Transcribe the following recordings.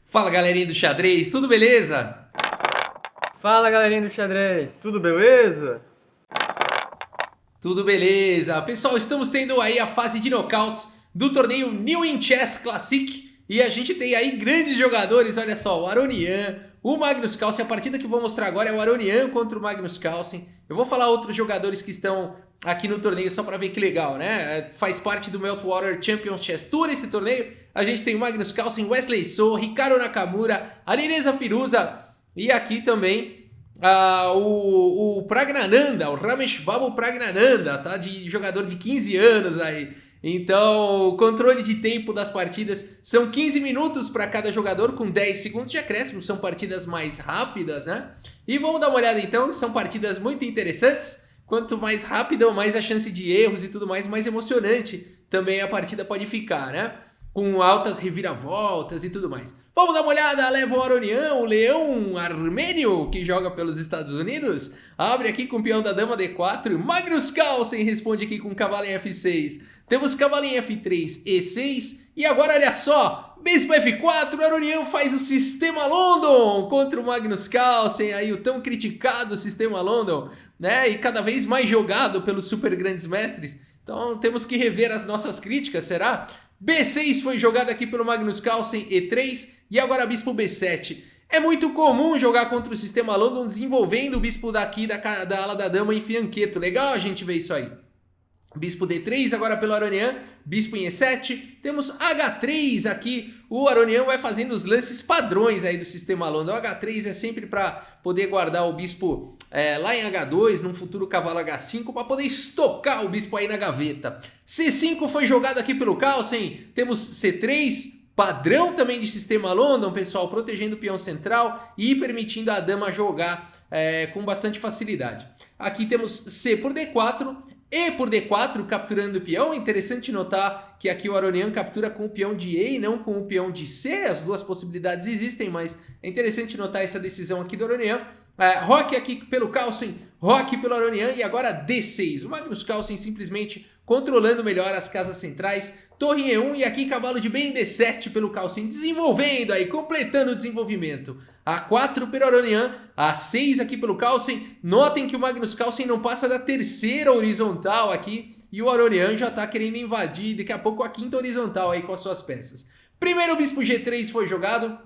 Fala galerinha do xadrez, tudo beleza? Fala galerinha do xadrez! Tudo beleza? Tudo beleza. Pessoal, estamos tendo aí a fase de knockouts do torneio New In Chess Classic e a gente tem aí grandes jogadores, olha só, o Aronian, o Magnus Carlsen. A partida que eu vou mostrar agora é o Aronian contra o Magnus Carlsen. Eu vou falar outros jogadores que estão aqui no torneio só para ver que legal, né? Faz parte do Meltwater Champions Chess Tour esse torneio. A gente tem o Magnus Carlsen, Wesley So, Ricardo Nakamura, Alireza Firuza e aqui também o Pragnananda, o Ramesh Babu Pragnananda, tá? De jogador de 15 anos aí. Então, o controle de tempo das partidas são 15 minutos para cada jogador, com 10 segundos de acréscimo. São partidas mais rápidas, né? E vamos dar uma olhada então, são partidas muito interessantes. Quanto mais rápida, mais a chance de erros e tudo mais emocionante também a partida pode ficar, né? Com altas reviravoltas e tudo mais. Vamos dar uma olhada, leva o Aronian, o leão armênio que joga pelos Estados Unidos. Abre aqui com o peão da dama D4. Magnus Carlsen responde aqui com cavalo em F6. Temos cavalo em F3, E6. E agora olha só, bispo F4, o Aronian faz o sistema London contra o Magnus Carlsen. Aí o tão criticado sistema London, né? E cada vez mais jogado pelos super grandes mestres. Então temos que rever as nossas críticas, será? B6 foi jogado aqui pelo Magnus Carlsen, E3 e agora bispo B7. É muito comum jogar contra o sistema London desenvolvendo o bispo daqui da ala da dama em fianqueto. Legal a gente ver isso aí. Bispo D3 agora pelo Aronian, bispo em E7, temos H3 aqui, o Aronian vai fazendo os lances padrões aí do sistema London. O H3 é sempre para poder guardar o bispo lá em H2, num futuro cavalo H5, para poder estocar o bispo aí na gaveta. C5 foi jogado aqui pelo Carlsen, temos C3, padrão também de sistema London, pessoal, protegendo o peão central e permitindo a dama jogar com bastante facilidade. Aqui temos C por D4, E por D4, capturando o peão. Interessante notar que aqui o Aronian captura com o peão de E e não com o peão de C. As duas possibilidades existem, mas é interessante notar essa decisão aqui do Aronian. Roque aqui pelo Carlsen, roque pelo Aronian e agora D6. O Magnus Carlsen simplesmente controlando melhor as casas centrais. Torre em E1 e aqui cavalo de bem D7 pelo Carlsen, desenvolvendo aí, completando o desenvolvimento. A4 pelo Aronian, A6 aqui pelo Carlsen. Notem que o Magnus Carlsen não passa da terceira horizontal aqui e o Aronian já está querendo invadir daqui a pouco a quinta horizontal aí com as suas peças. Primeiro bispo G3 foi jogado.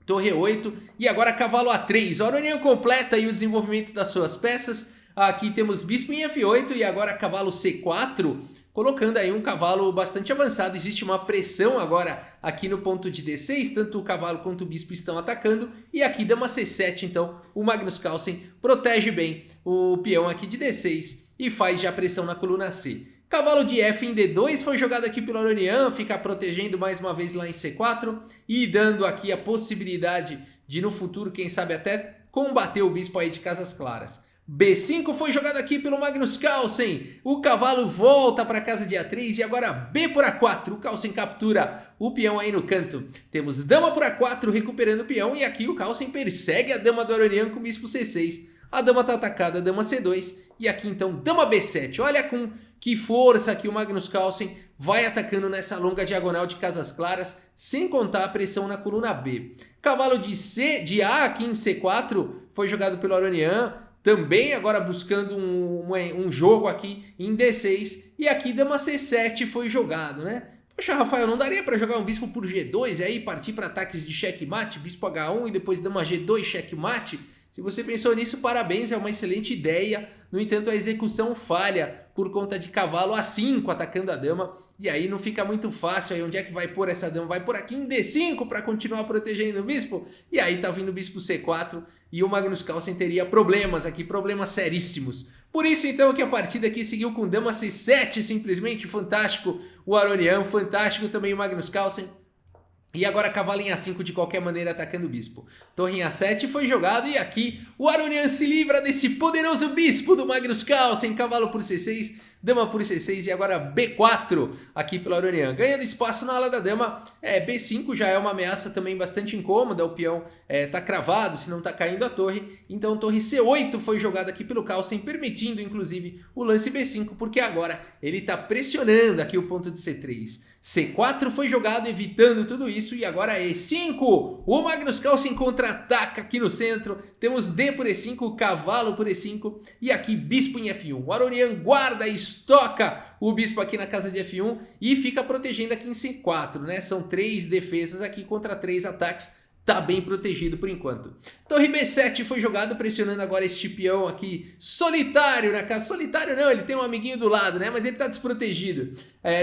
Torre 8 e agora cavalo A3. O Aronian completa aí o desenvolvimento das suas peças. Aqui temos bispo em F8 e agora cavalo C4, colocando aí um cavalo bastante avançado. Existe uma pressão agora aqui no ponto de D6, tanto o cavalo quanto o bispo estão atacando. E aqui dama C7, então o Magnus Carlsen protege bem o peão aqui de D6 e faz já pressão na coluna C. Cavalo de F em D2 foi jogado aqui pelo Aronian, fica protegendo mais uma vez lá em C4 e dando aqui a possibilidade de no futuro, quem sabe até combater o bispo aí de casas claras. B5 foi jogado aqui pelo Magnus Carlsen, o cavalo volta para a casa de A3 e agora B por A4, o Carlsen captura o peão aí no canto. Temos dama por A4 recuperando o peão e aqui o Carlsen persegue a dama do Aronian com bispo C6. A dama está atacada, dama C2 e aqui então dama B7. Olha com que força que o Magnus Carlsen vai atacando nessa longa diagonal de casas claras, sem contar a pressão na coluna B. Cavalo de A aqui em C4 foi jogado pelo Aronian, também agora buscando um jogo aqui em D6 e aqui dama C7 foi jogado, né? Poxa, Rafael, não daria para jogar um bispo por G2 e aí partir para ataques de checkmate, bispo H1 e depois dama G2 checkmate? Se você pensou nisso, parabéns, é uma excelente ideia. No entanto, a execução falha por conta de cavalo A5 atacando a dama. E aí não fica muito fácil. Aí onde é que vai pôr essa dama? Vai pôr aqui em D5 para continuar protegendo o bispo? E aí tá vindo o bispo C4 e o Magnus Carlsen teria problemas aqui, problemas seríssimos. Por isso então que a partida aqui seguiu com dama C7, simplesmente fantástico. O Aronian, fantástico também o Magnus Carlsen. E agora cavalo em A5 de qualquer maneira atacando o bispo. Torre em A7 foi jogado e aqui o Aronian se livra desse poderoso bispo do Magnus Carlsen. Cavalo por C6, dama por C6 e agora B4 aqui pelo Aronian. Ganhando espaço na ala da dama, B5 já é uma ameaça também bastante incômoda. O peão tá cravado, se não tá caindo a torre. Então torre C8 foi jogada aqui pelo Carlsen, permitindo inclusive o lance B5, porque agora ele tá pressionando aqui o ponto de C3. C4 foi jogado, evitando tudo isso, e agora E5. O Magnus Carlsen contra-ataca aqui no centro. Temos D por E5, cavalo por E5 e aqui bispo em F1. O Aronian guarda e estoca o bispo aqui na casa de F1 e fica protegendo aqui em C4, né? São 3 defesas aqui contra 3 ataques. Tá bem protegido por enquanto. Torre B7 foi jogado, pressionando agora este peão aqui solitário na casa. Solitário não, ele tem um amiguinho do lado, né? Mas ele tá desprotegido.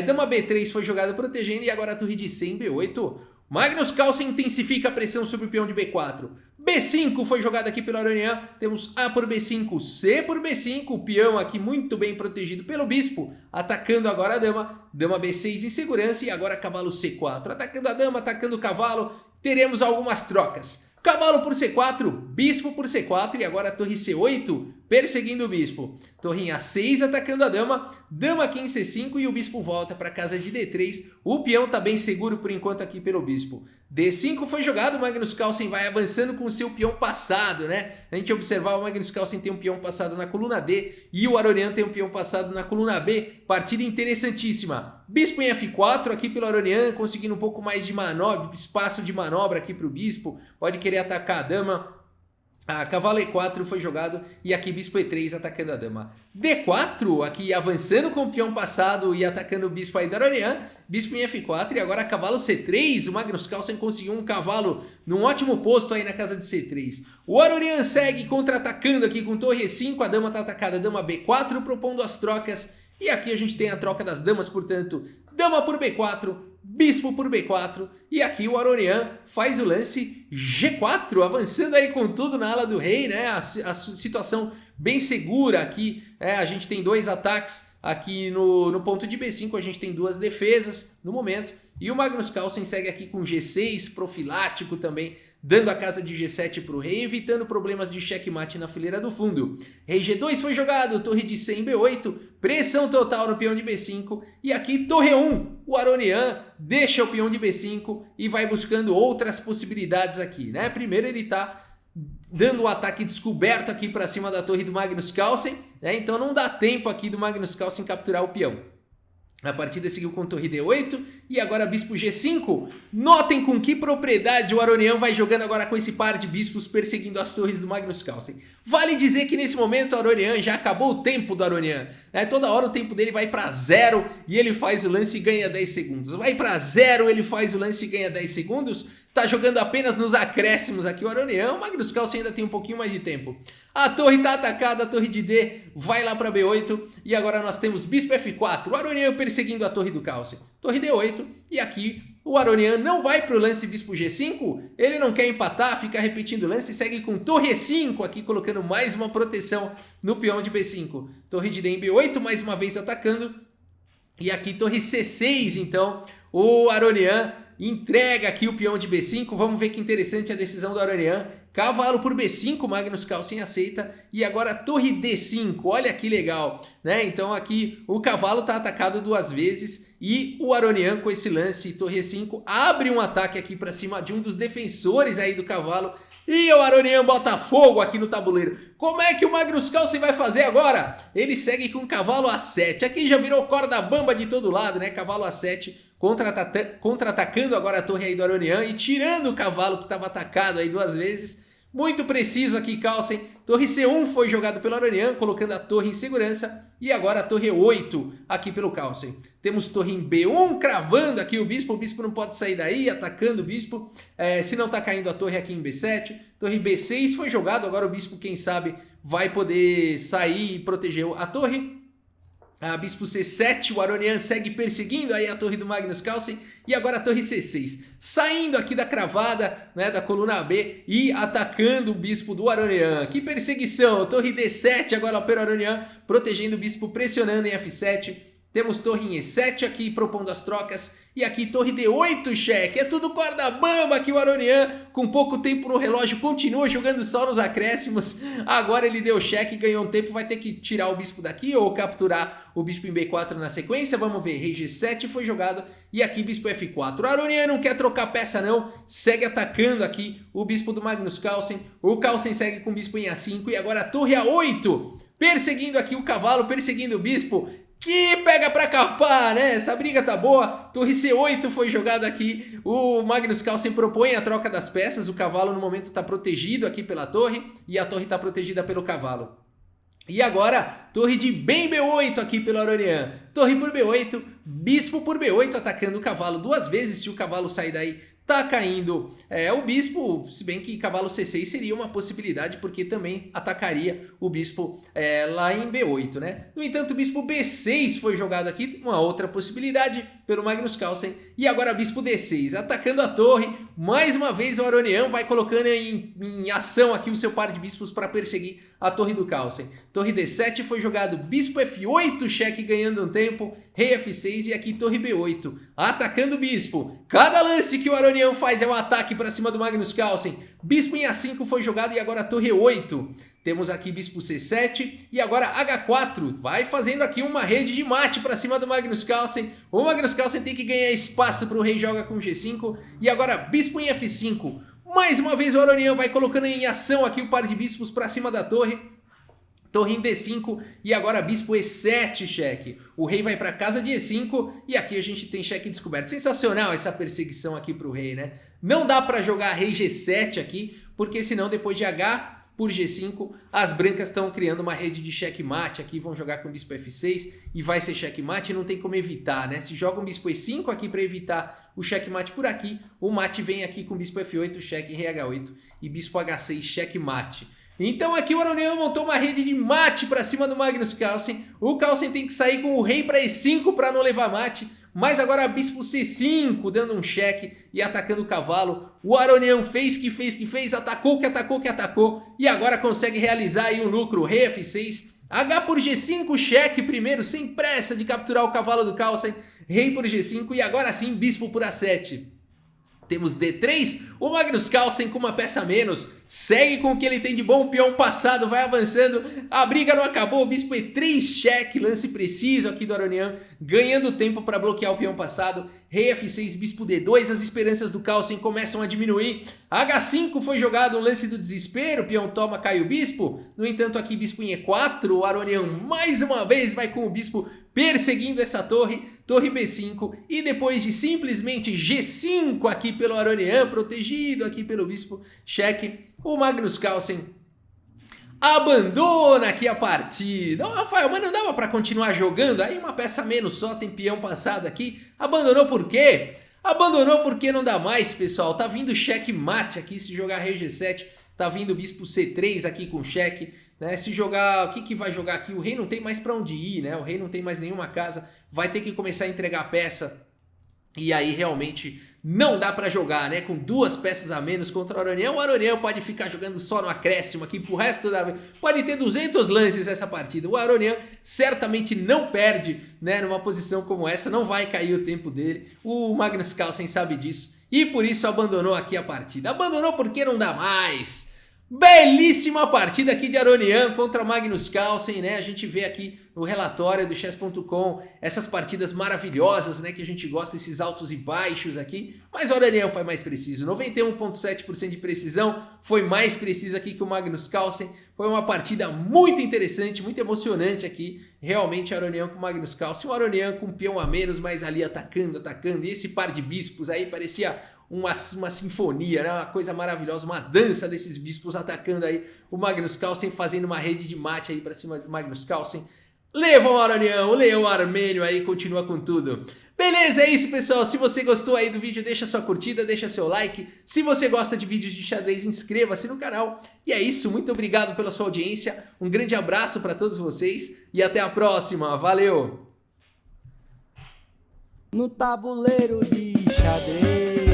Dama B3 foi jogada protegendo e agora a torre de C em B8. Magnus Carlsen intensifica a pressão sobre o peão de B4. B5 foi jogado aqui pelo Aronian. Temos A por B5, C por B5. O peão aqui muito bem protegido pelo bispo. Atacando agora a dama. Dama B6 em segurança e agora cavalo C4. Atacando a dama, atacando o cavalo. Teremos algumas trocas. Cavalo por C4, bispo por C4 e agora a torre C8 perseguindo o bispo. Torre em A6 atacando a dama, dama aqui em C5 e o bispo volta para a casa de D3. O peão está bem seguro por enquanto aqui pelo bispo. D5 foi jogado, o Magnus Carlsen vai avançando com o seu peão passado, né? A gente observar, o Magnus Carlsen tem um peão passado na coluna D e o Aronian tem um peão passado na coluna B. Partida interessantíssima. Bispo em F4 aqui pelo Aronian, conseguindo um pouco mais de manobra, espaço de manobra aqui para o bispo. Pode querer atacar a dama. Cavalo E4 foi jogado e aqui bispo E3 atacando a dama. D4 aqui avançando com o peão passado e atacando o bispo aí do Aronian. Bispo em F4 e agora cavalo C3. O Magnus Carlsen conseguiu um cavalo num ótimo posto aí na casa de C3. O Aronian segue contra-atacando aqui com torre E5. A dama está atacada, dama B4 propondo as trocas. E aqui a gente tem a troca das damas, portanto, dama por B4, bispo por B4 e aqui o Aronian faz o lance G4, avançando aí com tudo na ala do rei, né? A situação bem segura aqui, a gente tem 2 ataques aqui no ponto de B5, a gente tem 2 defesas no momento e o Magnus Carlsen segue aqui com G6, profilático também, dando a casa de G7 para o rei, evitando problemas de checkmate na fileira do fundo. Rei G2 foi jogado, torre de C em B8, pressão total no peão de B5 e aqui torre 1, o Aronian deixa o peão de B5 e vai buscando outras possibilidades aqui, né? Primeiro ele está dando um ataque descoberto aqui para cima da torre do Magnus Carlsen, né? Então não dá tempo aqui do Magnus Carlsen capturar o peão. A partida seguiu com torre D8 e agora bispo G5. Notem com que propriedade o Aronian vai jogando agora com esse par de bispos perseguindo as torres do Magnus Carlsen. Vale dizer que nesse momento o Aronian já acabou o tempo do Aronian, né? Toda hora o tempo dele vai para 0 e ele faz o lance e ganha 10 segundos. Vai para 0, ele faz o lance e ganha 10 segundos. Tá jogando apenas nos acréscimos aqui o Aronian. O Magnus Carlsen ainda tem um pouquinho mais de tempo. A torre tá atacada, a torre de D vai lá para B8 e agora nós temos bispo F4. O Aronian perseguindo a torre do Carlsen. Torre D8 e aqui o Aronian não vai para o lance bispo G5. Ele não quer empatar, fica repetindo o lance e segue com torre E5 aqui colocando mais uma proteção no peão de B5. Torre de D em B8 mais uma vez atacando. E aqui torre C6 então o Aronian entrega aqui o peão de B5, vamos ver que interessante a decisão do Aronian. Cavalo por B5, Magnus Carlsen aceita. E agora torre D5, olha que legal, né? Então aqui o cavalo está atacado 2 vezes e o Aronian com esse lance, torre E5, abre um ataque aqui para cima de um dos defensores aí do cavalo. E o Aronian bota fogo aqui no tabuleiro. Como é que o Magnus Carlsen vai fazer agora? Ele segue com cavalo A7. Aqui já virou corda bamba de todo lado, né? Cavalo A7 contra-atacando agora a torre aí do Aronian e tirando o cavalo que estava atacado aí 2 vezes. Muito preciso aqui Carlsen. Torre C1 foi jogado pelo Aronian, colocando a torre em segurança. E agora a torre 8 aqui pelo Carlsen. Temos torre em B1 cravando aqui o bispo não pode sair daí, atacando o bispo. Se não tá caindo a torre aqui em B7. Torre B6 foi jogado, agora o bispo quem sabe vai poder sair e proteger a torre. Bispo C7, o Aronian segue perseguindo aí a torre do Magnus Carlsen e agora a torre C6, saindo aqui da cravada, né, da coluna B e atacando o bispo do Aronian. Que perseguição, torre D7 agora pelo Aronian, protegendo o bispo, pressionando em F7. Temos torre em E7 aqui propondo as trocas e aqui torre D8 cheque. É tudo corda bamba aqui o Aronian com pouco tempo no relógio continua jogando só nos acréscimos. Agora ele deu cheque, ganhou um tempo, vai ter que tirar o bispo daqui ou capturar o bispo em B4 na sequência. Vamos ver, rei G7 foi jogado e aqui bispo F4. O Aronian não quer trocar peça não, segue atacando aqui o bispo do Magnus Carlsen. O Carlsen segue com o bispo em A5 e agora a torre A8. Perseguindo aqui o cavalo, perseguindo o bispo. que pega pra capar, né? Essa briga tá boa. Torre C8 foi jogada aqui. O Magnus Carlsen propõe a troca das peças. O cavalo no momento tá protegido aqui pela torre e a torre tá protegida pelo cavalo. E agora, torre de bem B8 aqui pelo Aronian. Torre por B8, bispo por B8 atacando o cavalo duas vezes. Se o cavalo sair daí, tá caindo o bispo, se bem que cavalo C6 seria uma possibilidade, porque também atacaria o bispo lá em B8, né? No entanto, o bispo B6 foi jogado aqui, uma outra possibilidade pelo Magnus Carlsen. E agora bispo D6, atacando a torre. Mais uma vez o Aronian vai colocando em ação aqui o seu par de bispos para perseguir a torre do Carlsen. Torre D7 foi jogado bispo F8, cheque ganhando um tempo, rei F6 e aqui torre B8, atacando o bispo. Cada lance que o Aronian faz é um ataque para cima do Magnus Carlsen. Bispo em A5 foi jogado e agora torre 8. Temos aqui bispo C7 e agora H4. Vai fazendo aqui uma rede de mate para cima do Magnus Carlsen. O Magnus Carlsen tem que ganhar espaço para o rei, joga com G5. E agora bispo em F5. Mais uma vez o Aronian vai colocando em ação aqui o par de bispos para cima da torre. Torre em D5 e agora bispo E7 cheque. O rei vai para casa de E5 e aqui a gente tem cheque descoberto. Sensacional essa perseguição aqui para o rei, né? Não dá para jogar rei G7 aqui, porque senão depois de H por G5, as brancas estão criando uma rede de checkmate aqui, vão jogar com o bispo F6 e vai ser checkmate, não tem como evitar, né? Se joga um bispo E5 aqui para evitar o checkmate por aqui, o mate vem aqui com bispo F8, cheque, rei H8 e bispo H6, checkmate. Então aqui o Aronian montou uma rede de mate para cima do Magnus Carlsen. O Carlsen tem que sair com o rei para E5 para não levar mate. Mas agora bispo C5 dando um cheque e atacando o cavalo. O Aronian fez que fez, atacou que atacou. E agora consegue realizar aí um lucro, rei F6. H por G5, cheque primeiro, sem pressa de capturar o cavalo do Carlsen. Rei por G5 e agora sim bispo por A7. Temos D3, o Magnus Carlsen com uma peça a menos, segue com o que ele tem de bom, o peão passado vai avançando, a briga não acabou, o bispo E3 cheque, lance preciso aqui do Aronian, ganhando tempo para bloquear o peão passado, rei F6, bispo D2, as esperanças do Carlsen começam a diminuir, H5 foi jogado, um lance do desespero, o peão toma, cai o bispo, no entanto aqui bispo em E4, o Aronian mais uma vez vai com o bispo perseguindo essa torre, torre B5 e depois de simplesmente G5 aqui pelo Aronian, protegido aqui pelo bispo, cheque, o Magnus Carlsen abandona aqui a partida. Rafael, mas não dava para continuar jogando? Aí uma peça a menos só, tem peão passado aqui. Abandonou por quê? Abandonou porque não dá mais, pessoal. Tá vindo checkmate aqui, se jogar rei G7, tá vindo bispo C3 aqui com cheque. Né? Se jogar, o que vai jogar aqui? O rei não tem mais para onde ir, né? O rei não tem mais nenhuma casa, vai ter que começar a entregar peça. E aí realmente não dá para jogar, né? Com duas peças a menos contra o Aronian pode ficar jogando só no acréscimo aqui pro resto da... Pode ter 200 lances essa partida. O Aronian certamente não perde, né? Numa posição como essa, não vai cair o tempo dele. O Magnus Carlsen sabe disso e por isso abandonou aqui a partida. Abandonou porque não dá mais. Belíssima partida aqui de Aronian contra Magnus Carlsen, né? A gente vê aqui no relatório do chess.com essas partidas maravilhosas, né? Que a gente gosta, esses altos e baixos aqui. Mas o Aronian foi mais preciso, 91,7% de precisão, foi mais preciso aqui que o Magnus Carlsen. Foi uma partida muito interessante, muito emocionante aqui. Realmente Aronian com o Magnus Carlsen, o Aronian com um peão a menos, mas ali atacando. E esse par de bispos aí parecia uma sinfonia, né? Uma coisa maravilhosa, uma dança desses bispos atacando aí o Magnus Carlsen, fazendo uma rede de mate aí pra cima do Magnus Carlsen. Leva o Aronian, o leão armênio aí, continua com tudo. Beleza, é isso, pessoal. Se você gostou aí do vídeo, deixa sua curtida, deixa seu like. Se você gosta de vídeos de xadrez, inscreva-se no canal. E é isso, muito obrigado pela sua audiência. Um grande abraço para todos vocês e até a próxima. Valeu! No tabuleiro de xadrez.